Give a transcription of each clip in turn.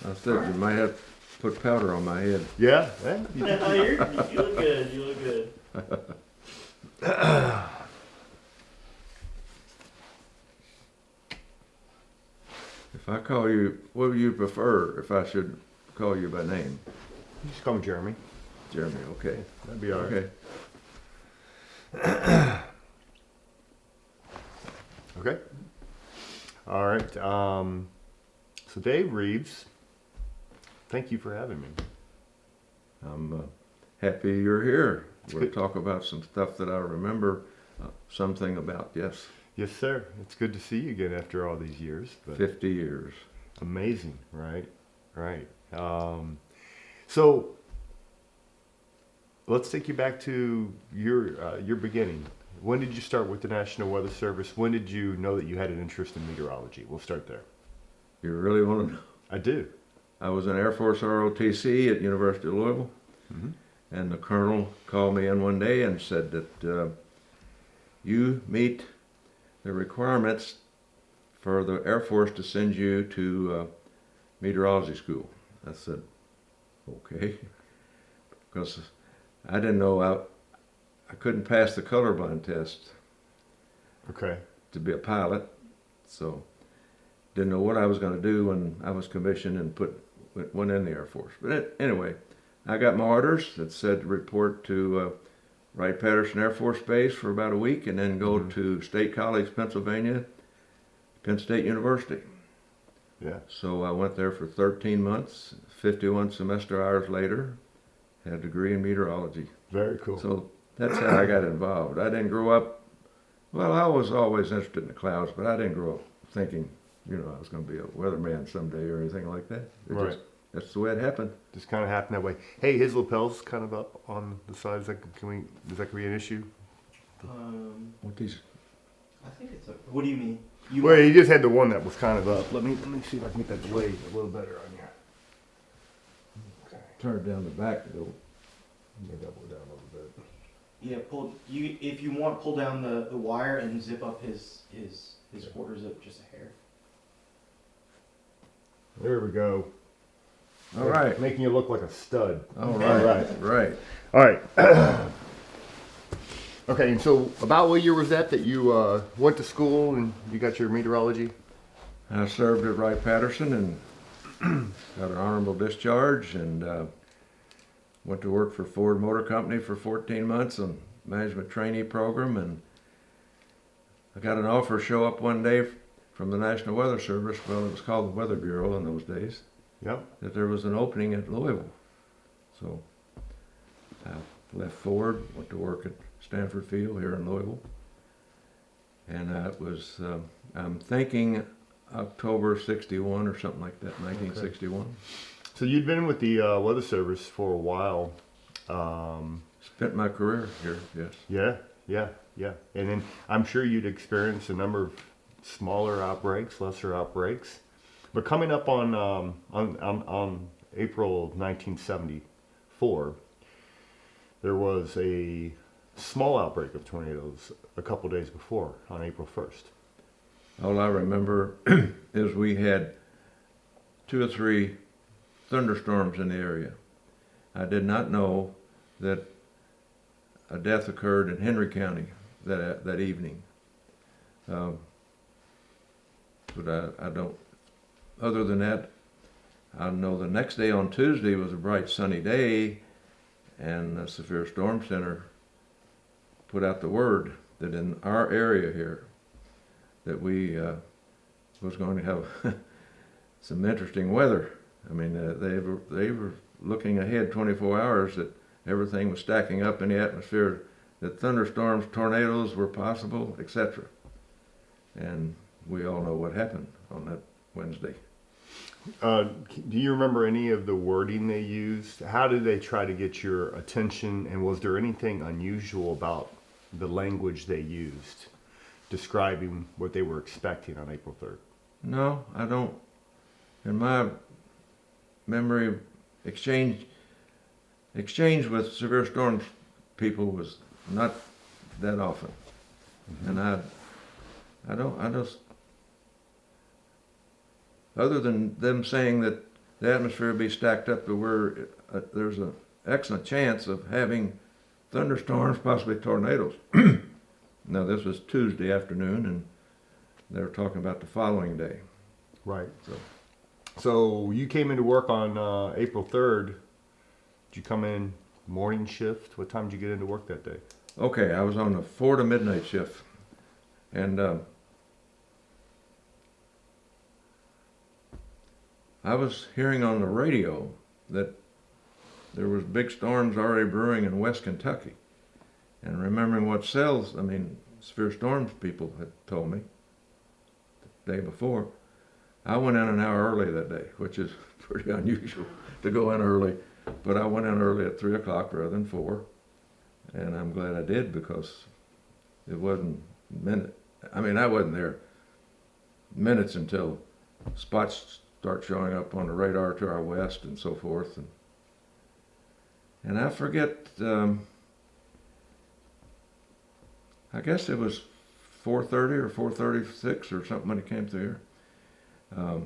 I said you might have to put powder on my head. Yeah. You look good. You look good. If I call you, what would you prefer if I should call you by name? You just call me Jeremy. Jeremy, okay. That'd be all right. Okay. Okay. All right. So Dave Reeves, thank you for having me. I'm happy you're here. We'll good. talk about some stuff that I remember something about, yes. Yes, sir. It's good to see you again after all these years. But 50 years. amazing, right? Right. So let's take you back to your beginning. When did you start with the National Weather Service? When did you know that you had an interest in meteorology? We'll start there. You really want to know? I do. I was in Air Force ROTC at University of Louisville, and the colonel called me in one day and said that you meet the requirements for the Air Force to send you to meteorology school. I said, okay, because I didn't know I couldn't pass the colorblind test Okay. to be a pilot, so didn't know what I was going to do when I was commissioned and went in the Air Force. But anyway, I got my orders that said to report to Wright-Patterson Air Force Base for about a week and then go to State College, Pennsylvania, Penn State University. Yeah. So I went there for 13 months, 51 semester hours later, had a degree in meteorology. Very cool. So that's how I got involved. I didn't grow up, well, I was always interested in the clouds, but I didn't grow up thinking, I was going to be a weatherman someday or anything like that. Right. That's the way it happened. Just kind of happened that way. Hey, his lapel's kind of up on the side. Is that be an issue? What these? I think it's. What do you mean? Well, he just had the one that was kind of up. Let me see if I can get that blade a little better on here. Okay. Turn it down the back though. Maybe double it down a little bit. Yeah, if you want, pull down the wire and zip up his quarter zip just a hair. There we go. All right. Making you look like a stud. All right. Right. All right. Okay, and so about what year was that you went to school and you got your meteorology? I served at Wright-Patterson and got an honorable discharge and went to work for Ford Motor Company for 14 months on management trainee program, and I got an offer to show up one day from the National Weather Service. Well, it was called the Weather Bureau in those days. Yep. That there was an opening at Louisville. So I left Ford, went to work at Stanford Field here in Louisville. And it was, I'm thinking October 61 or something like that, 1961. Okay. So you'd been with the Weather Service for a while. Spent my career here, yes. Yeah. And then I'm sure you'd experienced a number of smaller outbreaks, lesser outbreaks. But coming up on April of 1974, there was a small outbreak of tornadoes a couple days before, on April 1st. All I remember is we had 2 or 3 thunderstorms in the area. I did not know that a death occurred in Henry County that evening. But I don't. Other than that, I know the next day on Tuesday was a bright sunny day, and the Severe Storm Center put out the word that in our area here that we was going to have some interesting weather. I mean, they were looking ahead 24 hours that everything was stacking up in the atmosphere, that thunderstorms, tornadoes were possible, etc. And we all know what happened on that Wednesday. Do you remember any of the wording they used? How did they try to get your attention, and was there anything unusual about the language they used describing what they were expecting on April 3rd? No, I don't. In my memory, exchange with severe storms people was not that often. And I just, other than them saying that the atmosphere would be stacked up to where there's an excellent chance of having thunderstorms, possibly tornadoes. Now, this was Tuesday afternoon, and they were talking about the following day. Right. So, So you came into work on April 3rd. Did you come in morning shift? What time did you get into work that day? okay, I was on the 4 to midnight shift, and I was hearing on the radio that there was big storms already brewing in West Kentucky. And remembering what severe storms people had told me the day before, I went in an hour early that day, which is pretty unusual to go in early. But I went in early at 3 o'clock rather than 4. And I'm glad I did, because it wasn't I wasn't there minutes until spots start showing up on the radar to our west and so forth. And I forget, I guess it was 4:30 or 4:36 or something when it came through here.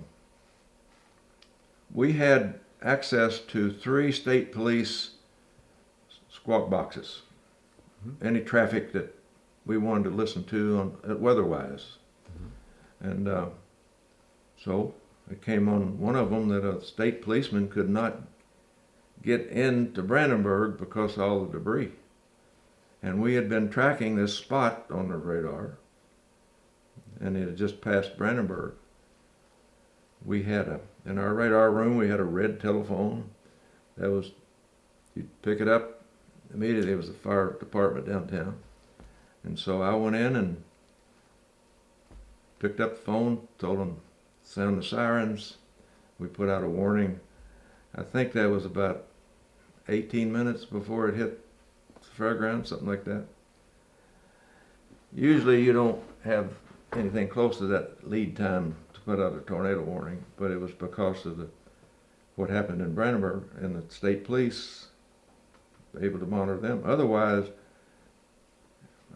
We had access to 3 state police squawk boxes. Mm-hmm. Any traffic that we wanted to listen to weather-wise. Mm-hmm. And so it came on one of them that a state policeman could not get into Brandenburg because of all the debris. And we had been tracking this spot on the radar, and it had just passed Brandenburg. We had in our radar room, we had a red telephone. That was, you'd pick it up, immediately it was the fire department downtown. And so I went in and picked up the phone, told them, sound the sirens. We put out a warning. I think that was about 18 minutes before it hit the fairground, something like that. Usually you don't have anything close to that lead time to put out a tornado warning, but it was because of what happened in Brandenburg, and the state police were able to monitor them. Otherwise,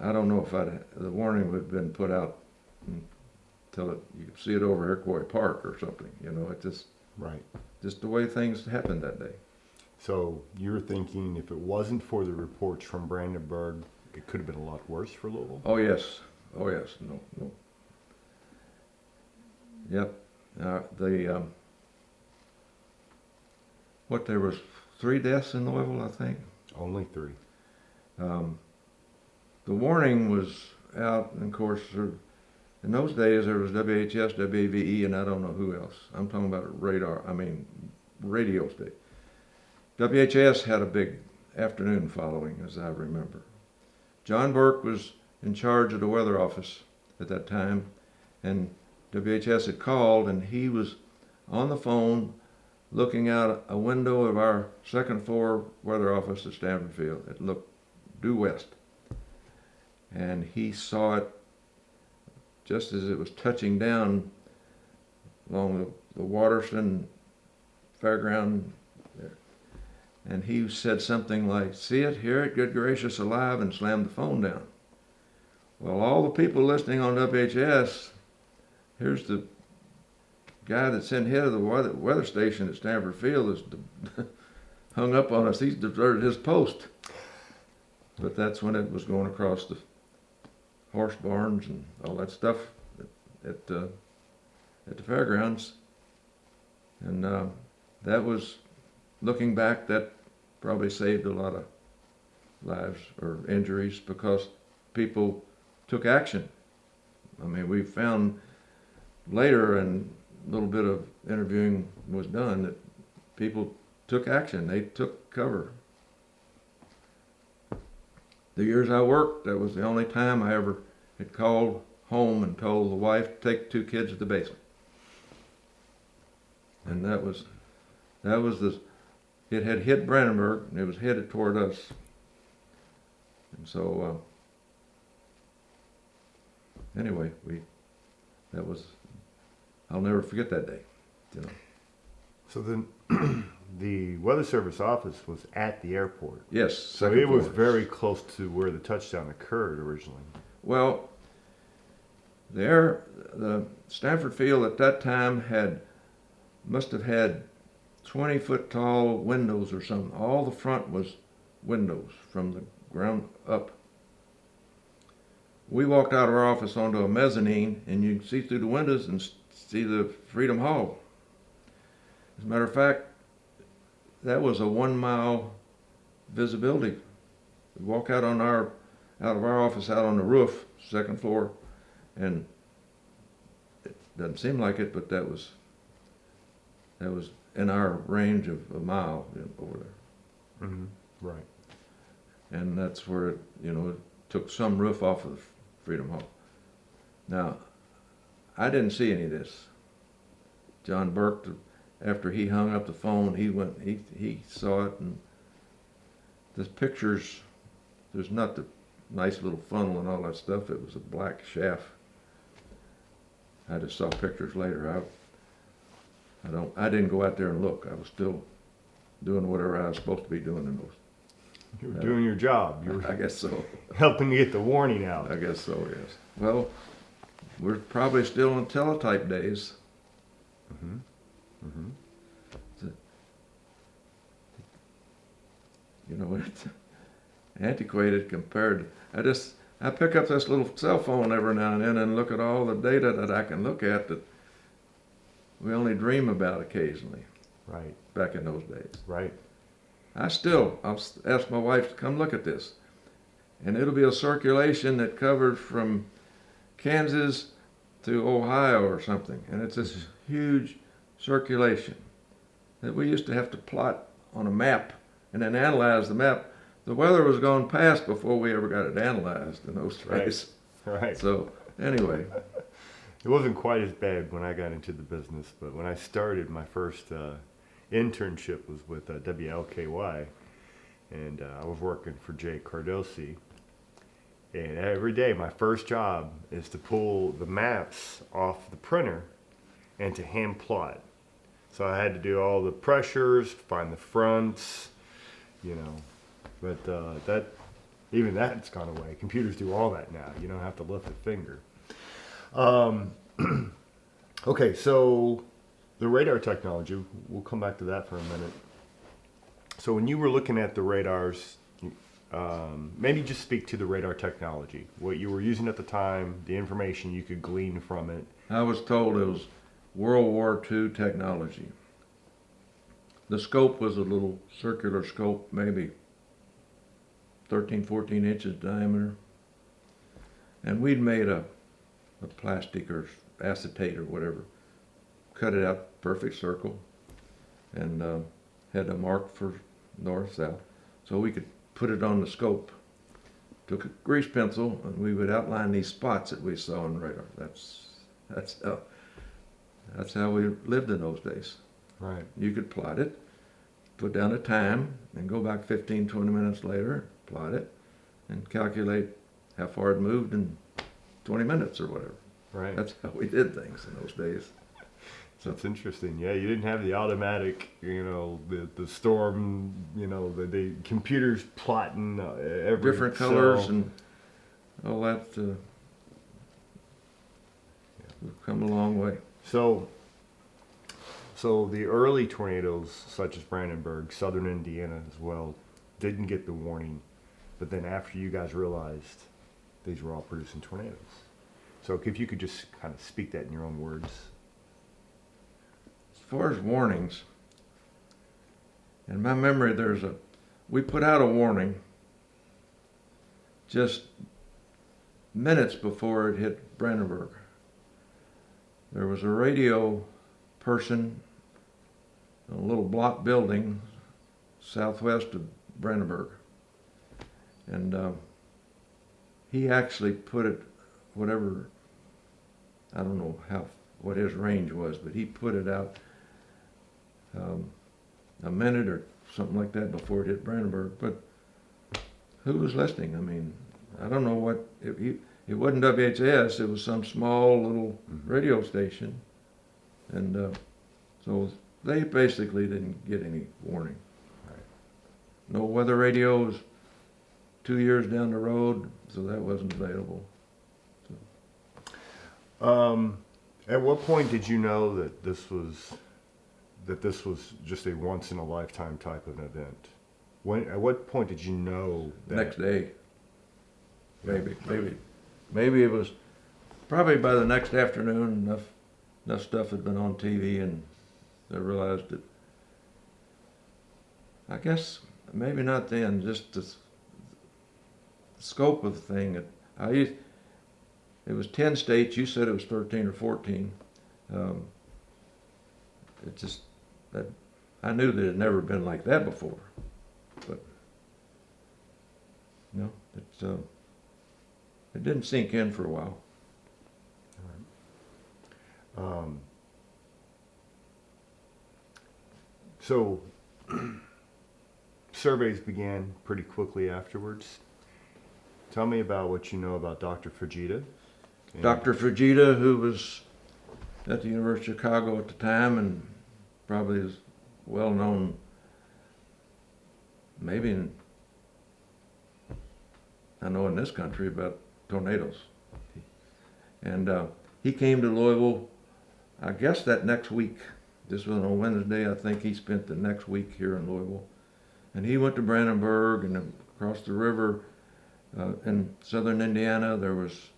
I don't know if the warning would have been put out until you could see it over Iroquois Park or something. It just the way things happened that day. So you're thinking if it wasn't for the reports from Brandenburg, it could have been a lot worse for Louisville? Oh yes. No. Yep. There was 3 deaths in Louisville, I think. Only 3. The warning was out, and of course, in those days there was WHS, WAVE, and I don't know who else. I'm talking about radio station. WHS had a big afternoon following, as I remember. John Burke was in charge of the weather office at that time, and WHS had called, and he was on the phone looking out a window of our second floor weather office at Stanford Field. It looked due west. And he saw it just as it was touching down along the Waterston Fairground there. And he said something like, see it, hear it, good gracious alive, and slammed the phone down. Well, all the people listening on WHS, here's the guy that's in head of the weather station at Stanford Field is hung up on us. He's deserted his post. But that's when it was going across the horse barns and all that stuff at the fairgrounds. And that was, looking back, that probably saved a lot of lives or injuries because people took action. We found later, and a little bit of interviewing was done, that people took action. They took cover. The years I worked, that was the only time I ever had called home and told the wife to take 2 kids to the basement. And it had hit Brandenburg, and it was headed toward us. And so, anyway, I'll never forget that day, So then the Weather Service office was at the airport. Yes. So it was very close to where the touchdown occurred originally. Well, the Stanford Field at that time must have had 20-foot tall windows or something. All the front was windows from the ground up. We walked out of our office onto a mezzanine, and you can see through the windows and see the Freedom Hall. As a matter of fact, that was a 1 mile visibility. We walk out of our office out on the roof, second floor, and it doesn't seem like it, but that was in our range of a mile over there. Mm-hmm. Right. And that's where it took some roof off of the Freedom Hall. Now, I didn't see any of this. John Burke, after he hung up the phone, he saw it, and the pictures, there's not the nice little funnel and all that stuff. It was a black shaft. I just saw pictures later. I didn't go out there and look. I was still doing whatever I was supposed to be doing in those. You were doing your job. You I were guess so. helping to get the warning out. I guess so, yes. Well, we're probably still in teletype days. Mm-hmm. Mm-hmm. It's antiquated compared. I pick up this little cell phone every now and then and look at all the data that I can look at that we only dream about occasionally. Right. Back in those days. Right. I'll ask my wife to come look at this. And it'll be a circulation that covers from Kansas to Ohio or something. And it's this huge circulation that we used to have to plot on a map and then analyze the map. The weather was gone past before we ever got it analyzed in those days. Right. So anyway. It wasn't quite as bad when I got into the business, but when I started, my first internship was with WLKY, and I was working for Jay Cardosi. And every day, my first job is to pull the maps off the printer and to hand plot. So I had to do all the pressures, find the fronts, But that's gone away. Computers do all that now. You don't have to lift a finger. Okay, so the radar technology, we'll come back to that for a minute. So when you were looking at the radars, maybe just speak to the radar technology, what you were using at the time, the information you could glean from it. I was told it was World War II technology. The scope was a little circular scope, maybe 13, 14 inches diameter. And we'd made a plastic or acetate or whatever, cut it out, perfect circle, and had a mark for north, south, so we could put it on the scope. Took a grease pencil, and we would outline these spots that we saw on the radar. That's how we lived in those days. Right. You could plot it, put down a time, and go back 15, 20 minutes later, plot it, and calculate how far it moved in 20 minutes or whatever. Right. That's how we did things in those days. So it's interesting. Yeah, you didn't have the automatic, the storm, the computers plotting every Different cell. colors and all that. We've come a long way. So the early tornadoes, such as Brandenburg, southern Indiana as well, didn't get the warning. But then after you guys realized these were all producing tornadoes. So if you could just kind of speak that in your own words. As far as warnings, in my memory, we put out a warning just minutes before it hit Brandenburg. There was a radio person in a little block building southwest of Brandenburg. And he actually put it, whatever, I don't know what his range was, but he put it out a minute or something like that before it hit Brandenburg. But who was listening? I mean, I don't know what, it wasn't WHS, it was some small little radio station. And so they basically didn't get any warning. Right. No weather radios 2 years down the road, so that wasn't available. At what point did you know that that this was just a once in a lifetime type of an event? At what point did you know that? Next day. Maybe it was probably by the next afternoon. Enough stuff had been on TV, and I realized that. I guess maybe not then. Just the scope of the thing. It was 10 states. You said it was 13 or 14. It just that I knew that it had never been like that before, but no, it didn't sink in for a while. So surveys began pretty quickly afterwards. Tell me about what you know about Dr. Fujita. Dr. Fujita, who was at the University of Chicago at the time and probably is well known, maybe I know in this country about tornadoes. And he came to Louisville, I guess that next week. This was on Wednesday. I think he spent the next week here in Louisville. And he went to Brandenburg and across the river in southern Indiana. There was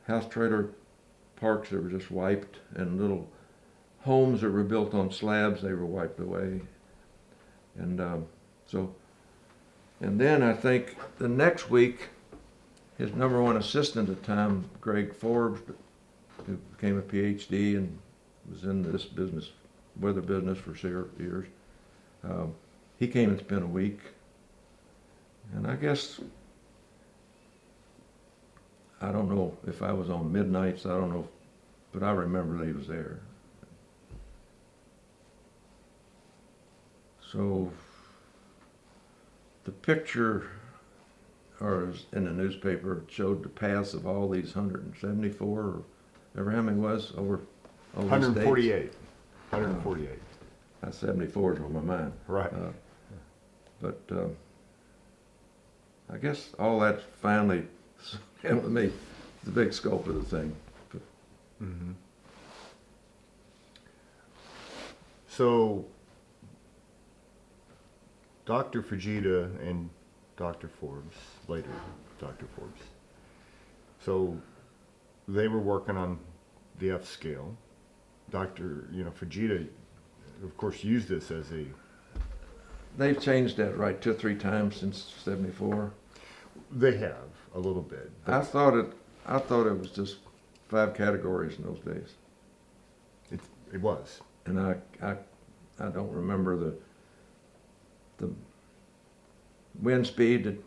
house trailer parks that were just wiped, and little homes that were built on slabs, they were wiped away. And and then I think the next week, his number one assistant at the time, Greg Forbes, who became a PhD and was in this business, weather business for years, he came and spent a week. And I guess, I don't know if I was on midnights, I don't know, but I remember that he was there. So the picture, or in the newspaper, showed the paths of all these 174, or ever how many was, over 148. 148. 74 is on my mind. Right. But I guess all that finally came with me, the big scope of the thing. Mm-hmm. So, Dr. Fujita and Dr. Forbes, later Dr. Forbes, so they were working on the F scale. Fujita, of course, used this as a... They've changed that right 2 or 3 times since '74. They have a little bit. I thought it was just 5 categories in those days. It was. And I don't remember the wind speed that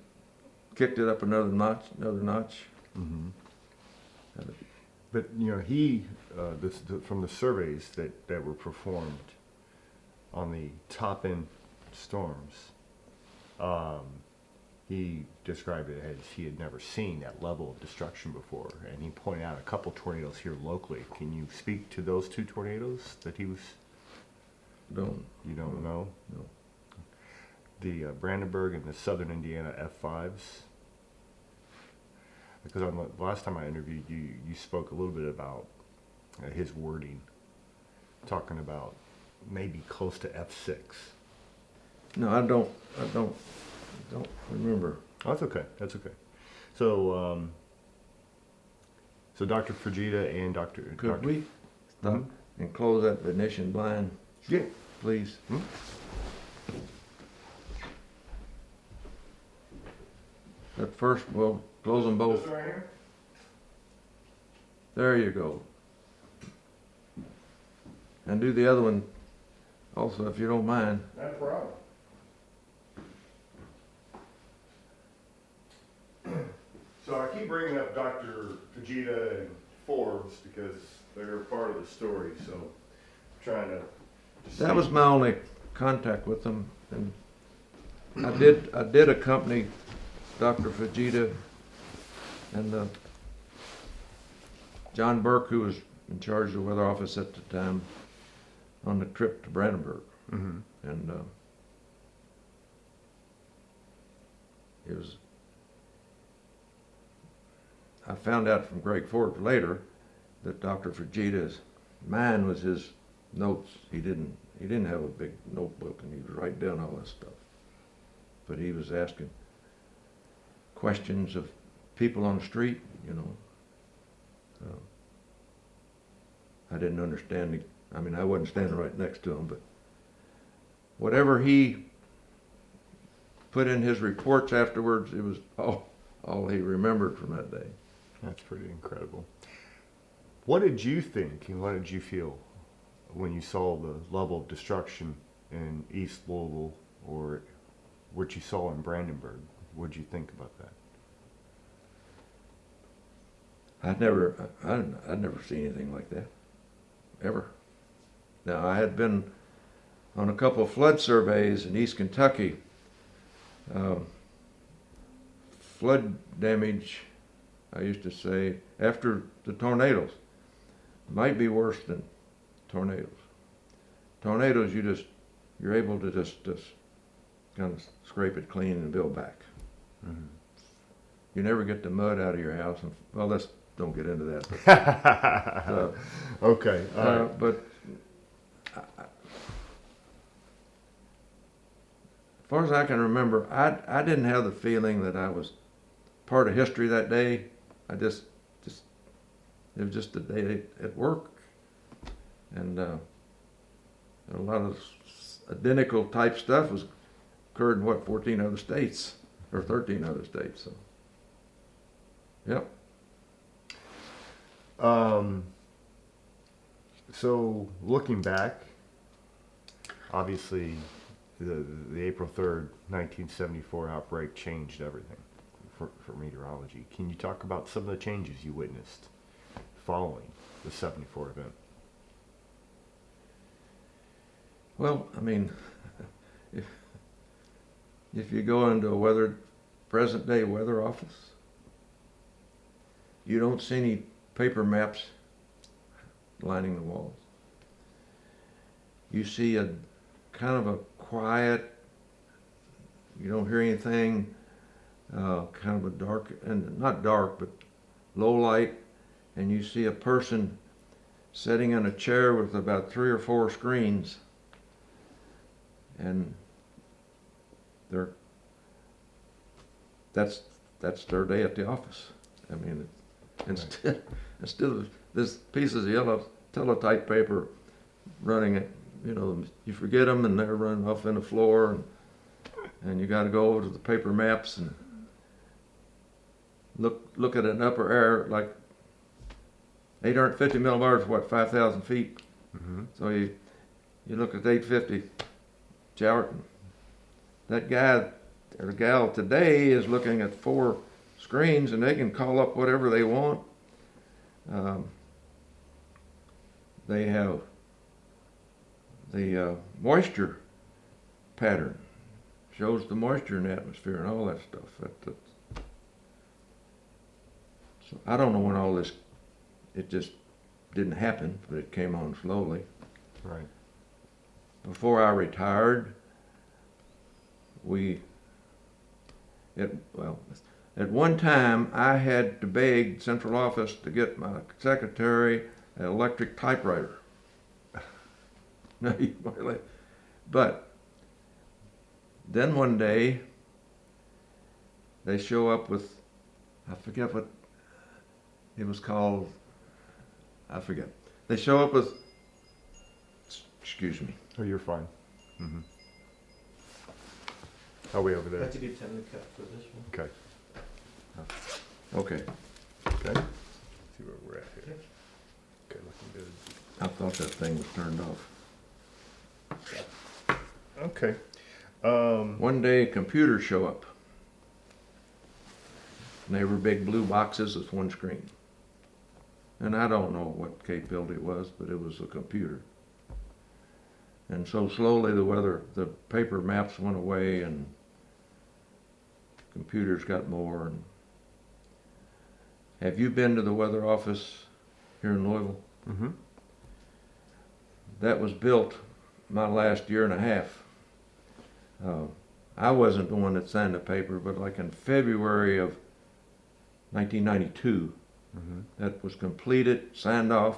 kicked it up another notch. Mm-hmm. But from the surveys that were performed on the top end storms, he described it as he had never seen that level of destruction before, and he pointed out a couple tornadoes here locally. Can you speak to those 2 tornadoes that he was? You don't know? No. The Brandenburg and the southern Indiana F5s. Because the last time I interviewed you, you spoke a little bit about his wording, talking about maybe close to F6. No, I don't remember. Oh, that's okay. So, so Dr. Fujita and Dr. Could we stop and close that Venetian blind? Yeah. Please. At first, we'll close them both. This right here? There you go. And do the other one also, if you don't mind. No problem. So I keep bringing up Dr. Fujita and Forbes because they're part of the story. So I'm trying to. That was my only contact with them, and I did accompany Dr. Fujita and John Burke, who was in charge of the weather office at the time, on the trip to Brandenburg. Mm-hmm. And it was. I found out from Greg Forbes later that Dr. Fujita's mind was his notes. He didn't have a big notebook, and he was writing down all this stuff. But he was asking questions of people on the street, you know. I didn't understand it. I mean, I wasn't standing right next to him, but whatever he put in his reports afterwards, it was all he remembered from that day. That's pretty incredible. What did you think and what did you feel when you saw the level of destruction in East Louisville or what you saw in Brandenburg? What did you think about that? I'd never seen anything like that, ever. Now, I had been on a couple of flood surveys in East Kentucky. Flood damage, I used to say, after the tornadoes, might be worse than tornadoes. Tornadoes, you're able to just kind of scrape it clean and build back. Mm-hmm. You never get the mud out of your house. And, well, let's don't get into that. But, okay. All right. But as far as I can remember, I didn't have the feeling that I was part of history that day. I just it was just a day at work, and a lot of identical type stuff was occurred in 14 other states or 13 other states. So, yep. So looking back, obviously the April 3rd, 1974 outbreak changed everything for meteorology. Can you talk about some of the changes you witnessed following the 74 event? Well, I mean, if you go into a present day weather office, you don't see any paper maps lining the walls. You see a kind of a quiet, you don't hear anything, kind of a dark, and not dark, but low light, and you see a person sitting in a chair with about 3 or 4 screens, and that's their day at the office. I mean, instead of this pieces of yellow teletype paper running it, you know, you forget them and they're running off in the floor, and you got to go over to the paper maps and look at an upper air, like 850 millibars, 5,000 feet. Mm-hmm. So you look at 850 chart, and that guy or gal today is looking at 4 screens, and they can call up whatever they want. They have the moisture pattern, shows the moisture in the atmosphere and all that stuff. So I don't know when all this, it just didn't happen, but it came on slowly. Right. Before I retired, at one time I had to beg central office to get my secretary an electric typewriter. But then one day they show up with, I forget what it was called, I forget. They show up with, excuse me. Oh, you're fine. Mm-hmm. How are we over there? That's a good time to cut for this one. Okay. Okay, Okay. Let's see where we're at here. Okay, looking good. I thought that thing was turned off. Okay. One day computers show up. And they were big blue boxes with one screen. And I don't know what capability it was, but it was a computer. And so slowly the paper maps went away and computers got more. And have you been to the weather office here in Louisville? Mm-hmm. That was built my last year and a half. I wasn't the one that signed the paper, but like in February of 1992, Mm-hmm. that was completed, signed off.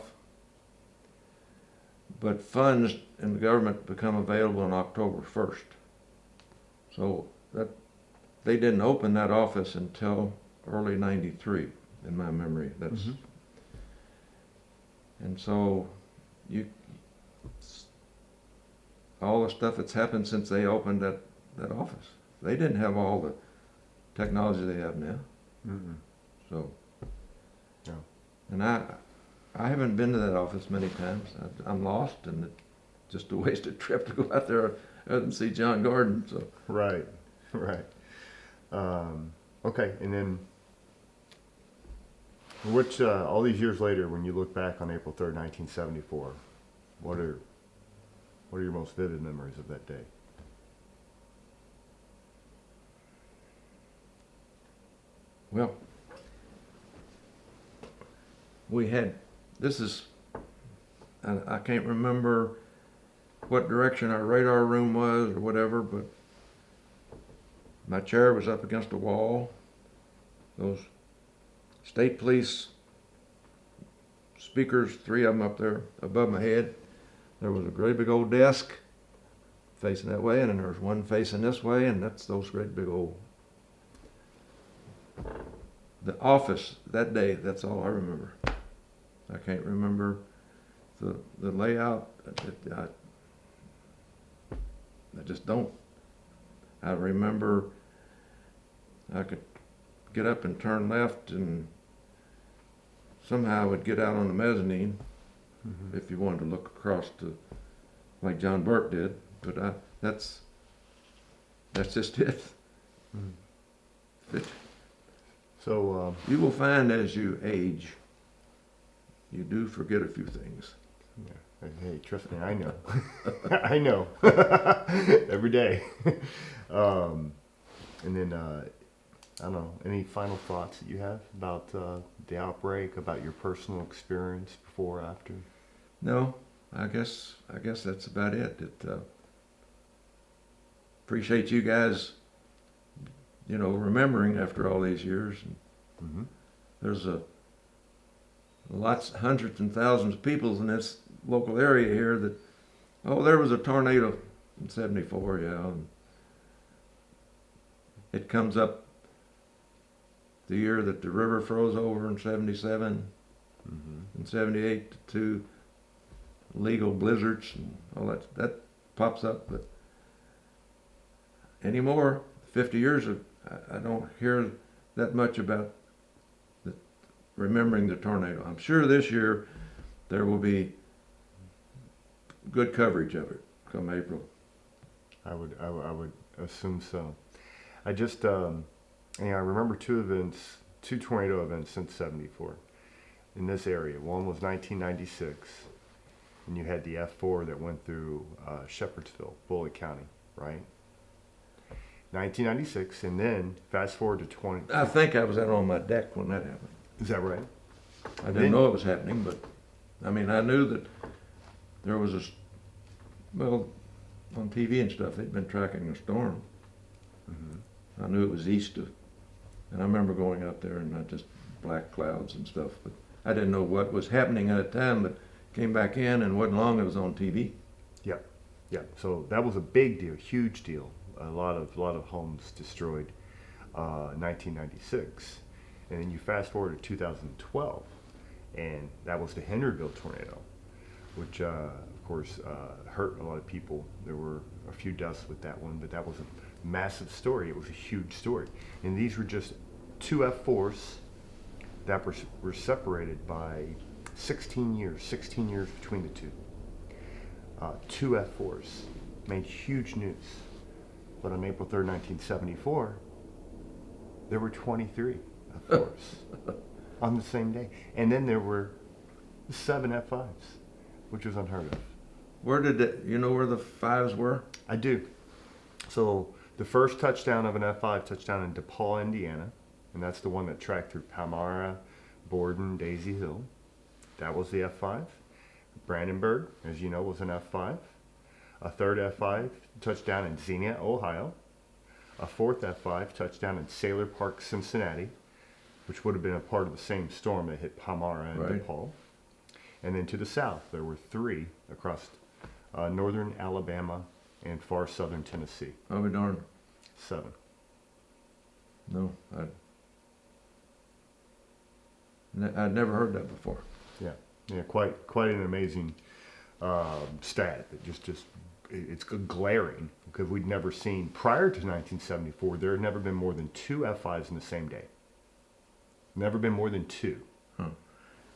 but funds in the government become available on October 1st. So that they didn't open that office until early '93, in my memory. That's Mhm. and so you all the stuff that's happened since they opened that office. They didn't have all the technology they have now. Mm-mm. So, Yeah. and I haven't been to that office many times. I'm lost, and it's just a wasted trip to go out there other than see John Gordon. So, Right, right. Okay, and then which all these years later, when you look back on April 3rd, 1974, what are your most vivid memories of that day? well, we had this is I can't remember what direction our radar room was or whatever, but my chair was up against a wall. Those state police speakers, three of them up there above my head. There was a great big old desk facing that way, and then there was one facing this way, and that's those great big old. The office that day, that's all I remember. I can't remember the layout. I just don't. I remember I could get up and turn left, and somehow I would get out on the mezzanine Mm-hmm. if you wanted to look across to, like John Burke did. But that's just it. Mm-hmm. So, You will find as you age, you do forget a few things. yeah. Hey, trust me, I know. I know. Every day. And then, I don't know, any final thoughts that you have about the outbreak, about your personal experience before or after? No, I guess that's about it. Appreciate you guys, remembering after all these years. Mm-hmm. There's hundreds and thousands of people in this local area here that, there was a tornado in '74, yeah. And it comes up the year that the river froze over in '77, Mm-hmm. in '78, the two legal blizzards and all that pops up. But anymore, 50 years of, I don't hear that much about remembering the tornado. I'm sure this year there will be good coverage of it come April. I would assume so. I just, I remember two tornado events since '74 in this area. One was 1996, and you had the F4 that went through Shepherdsville, Bullitt County, right? 1996, and then fast forward to 20. I think I was out on my deck when that happened. Is that right? I didn't know it was happening, but I knew that there was on TV and stuff, they'd been tracking the storm. Mm-hmm. I knew it was east of, and I remember going out there and not just black clouds and stuff, but I didn't know what was happening at the time, but came back in and wasn't long it was on TV. Yeah. So that was a big deal, huge deal. A lot of homes destroyed. 1996, and then you fast forward to 2012, and that was the Henryville tornado, which of course hurt a lot of people. There were a few deaths with that one, but that was a massive story. It was a huge story, and these were just two F4s that were separated by 16 years between the two. Two F4s made huge news. But on April 3rd, 1974, there were 23 F4s on the same day. And then there were 7 F5s, which was unheard of. Where did you know where the fives were? I do. So the first touchdown of an F5 touchdown in DePaul, Indiana, and that's the one that tracked through Palmyra, Borden, Daisy Hill. That was the F5. Brandenburg, as you know, was an F5. A third F5 touchdown in Xenia, Ohio. A fourth F5 touchdown in Sailor Park, Cincinnati, which would have been a part of the same storm that hit Palmyra and Right. DePaul. And then to the south, there were 3 across northern Alabama and far southern Tennessee. I'll be darned. 7. No, I'd never heard that before. Yeah, quite an amazing stat. That it's glaring because we'd never seen prior to 1974. There had never been more than 2 F5s in the same day. Never been more than 2.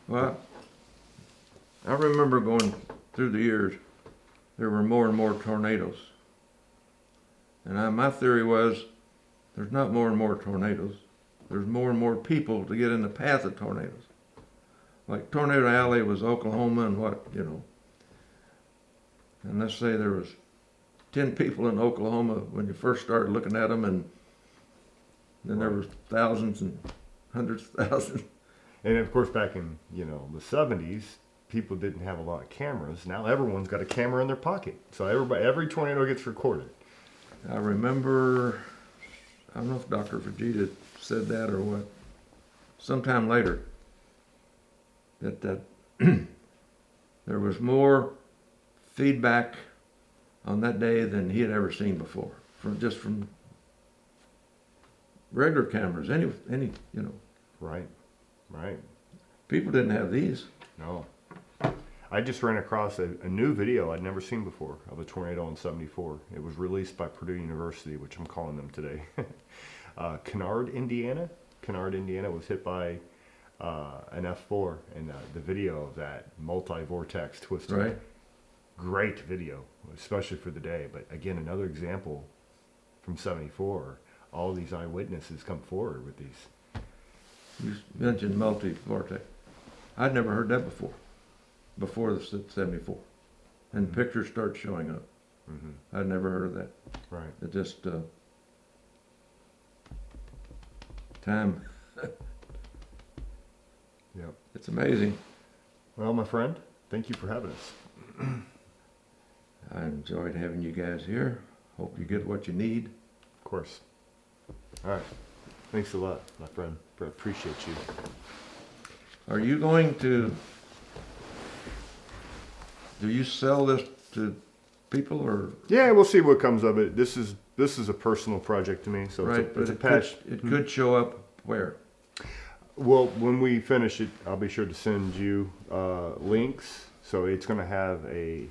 Well, I remember going through the years, there were more and more tornadoes. And my theory was, there's not more and more tornadoes. There's more and more people to get in the path of tornadoes. Like Tornado Alley was Oklahoma and what, you know. And let's say there was 10 people in Oklahoma when you first started looking at them, and then there was thousands and hundreds of thousands. And of course, back in the 70s, people didn't have a lot of cameras. Now everyone's got a camera in their pocket, so every tornado gets recorded. I remember, I don't know if Dr. Vegeta said that or what, sometime later, that there was more feedback on that day than he had ever seen before, from regular cameras, any Right. People didn't have these. No. I just ran across a new video I'd never seen before of a tornado in 74. It was released by Purdue University, which I'm calling them today. Kennard, Indiana. Kennard, Indiana was hit by an F4, and the video of that multi-vortex twisting. Right. Great video, especially for the day. But again, another example from 74. All these eyewitnesses come forward with these. You mentioned multi-vortex. I'd never heard that before the 74. And pictures start showing up. Mm-hmm. I'd never heard of that. Right. It just, time, Yep. it's amazing. Well, my friend, thank you for having us. I enjoyed having you guys here. Hope you get what you need. Of course. All right. Thanks a lot, my friend. I appreciate you. Are you going to, do you sell this to people or? Yeah, we'll see what comes of it. This is a personal project to me, so Right, it's a but patch. it could show up where? Well, when we finish it, I'll be sure to send you links. So it's going to have a